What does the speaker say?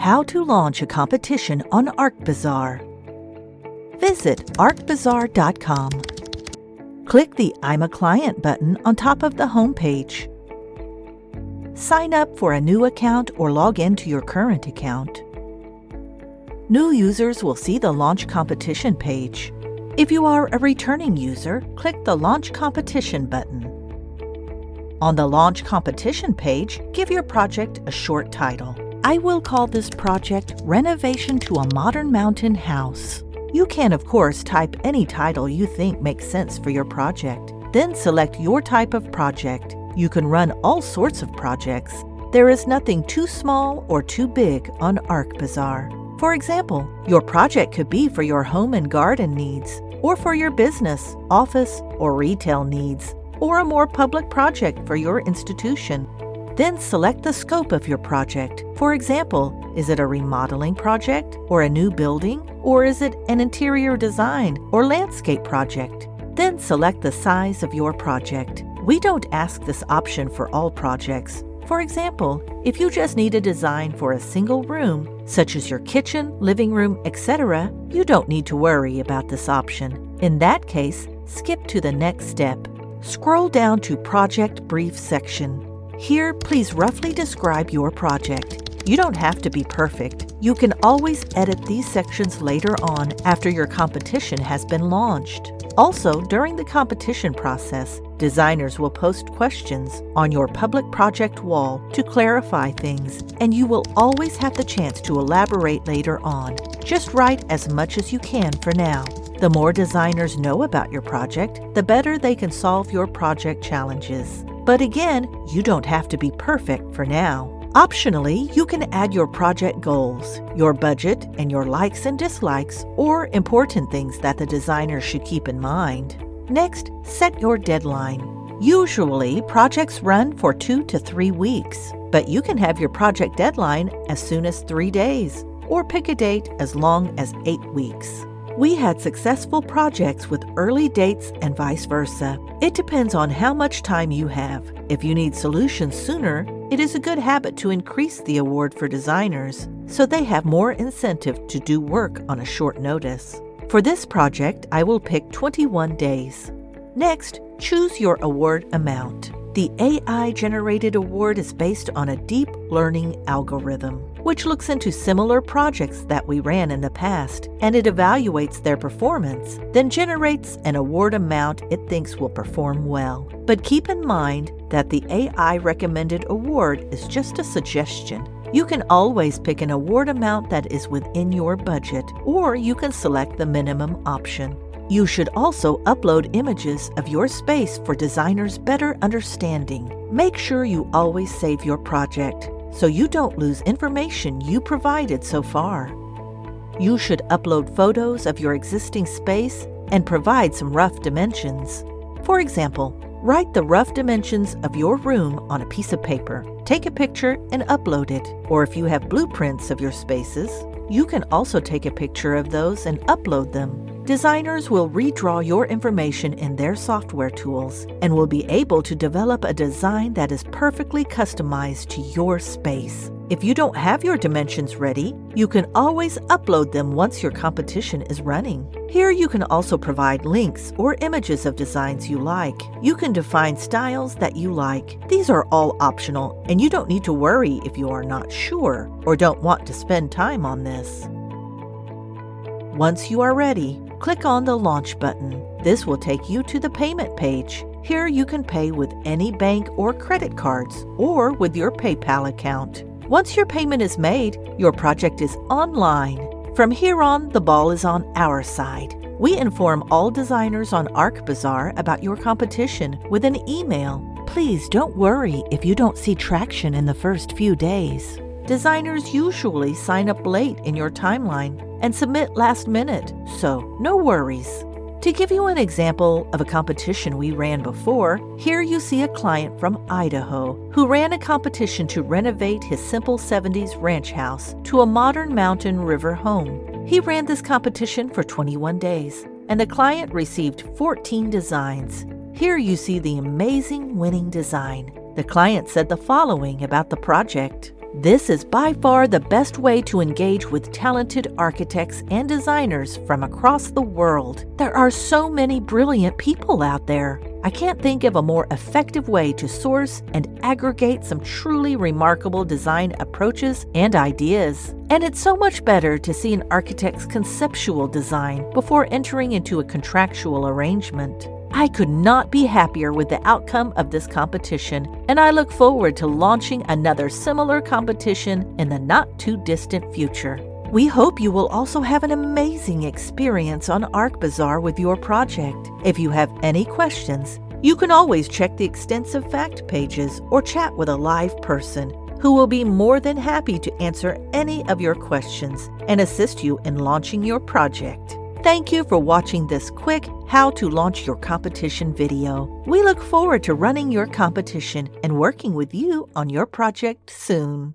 How to launch a competition on Arcbazar. Visit Arcbazar.com. Click the I'm a Client button on top of the home page. Sign up for a new account or log in to your current account. New users will see the Launch Competition page. If you are a returning user, click the Launch Competition button. On the Launch Competition page, give your project a short title. I will call this project Renovation to a Modern Mountain House. You can, of course, type any title you think makes sense for your project. Then select your type of project. You can run all sorts of projects. There is nothing too small or too big on Arcbazar. For example, your project could be for your home and garden needs, or for your business, office, or retail needs, or a more public project for your institution. Then select the scope of your project. For example, is it a remodeling project or a new building, or is it an interior design or landscape project? Then select the size of your project. We don't ask this option for all projects. For example, if you just need a design for a single room, such as your kitchen, living room, etc., you don't need to worry about this option. In that case, skip to the next step. Scroll down to Project Brief section. Here, please roughly describe your project. You don't have to be perfect. You can always edit these sections later on after your competition has been launched. Also, during the competition process, designers will post questions on your public project wall to clarify things, and you will always have the chance to elaborate later on. Just write as much as you can for now. The more designers know about your project, the better they can solve your project challenges. But again, you don't have to be perfect for now. Optionally, you can add your project goals, your budget, and your likes and dislikes, or important things that the designer should keep in mind. Next, set your deadline. Usually, projects run for 2 to 3 weeks, but you can have your project deadline as soon as 3 days, or pick a date as long as 8 weeks. We had successful projects with early dates and vice versa. It depends on how much time you have. If you need solutions sooner, it is a good habit to increase the award for designers, so they have more incentive to do work on a short notice. For this project, I will pick 21 days. Next, choose your award amount. The AI-generated award is based on a deep learning algorithm, which looks into similar projects that we ran in the past, and it evaluates their performance, then generates an award amount it thinks will perform well. But keep in mind that the AI-recommended award is just a suggestion. You can always pick an award amount that is within your budget, or you can select the minimum option. You should also upload images of your space for designers' better understanding. Make sure you always save your project, so you don't lose information you provided so far. You should upload photos of your existing space and provide some rough dimensions. For example, write the rough dimensions of your room on a piece of paper. Take a picture and upload it. Or if you have blueprints of your spaces, you can also take a picture of those and upload them. Designers will redraw your information in their software tools and will be able to develop a design that is perfectly customized to your space. If you don't have your dimensions ready, you can always upload them once your competition is running. Here you can also provide links or images of designs you like. You can define styles that you like. These are all optional, and you don't need to worry if you are not sure or don't want to spend time on this. Once you are ready, click on the Launch button. This will take you to the payment page. Here you can pay with any bank or credit cards, or with your PayPal account. Once your payment is made, your project is online. From here on, the ball is on our side. We inform all designers on Arcbazar about your competition with an email. Please don't worry if you don't see traction in the first few days. Designers usually sign up late in your timeline and submit last minute, so no worries. To give you an example of a competition we ran before, here you see a client from Idaho who ran a competition to renovate his simple 70s ranch house to a modern mountain river home. He ran this competition for 21 days, and the client received 14 designs. Here you see the amazing winning design. The client said the following about the project: This is by far the best way to engage with talented architects and designers from across the world. There are so many brilliant people out there. I can't think of a more effective way to source and aggregate some truly remarkable design approaches and ideas. And it's so much better to see an architect's conceptual design before entering into a contractual arrangement. I could not be happier with the outcome of this competition, and I look forward to launching another similar competition in the not-too-distant future. We hope you will also have an amazing experience on Arcbazar with your project. If you have any questions, you can always check the extensive fact pages or chat with a live person who will be more than happy to answer any of your questions and assist you in launching your project. Thank you for watching this quick How to Launch Your Competition video. We look forward to running your competition and working with you on your project soon.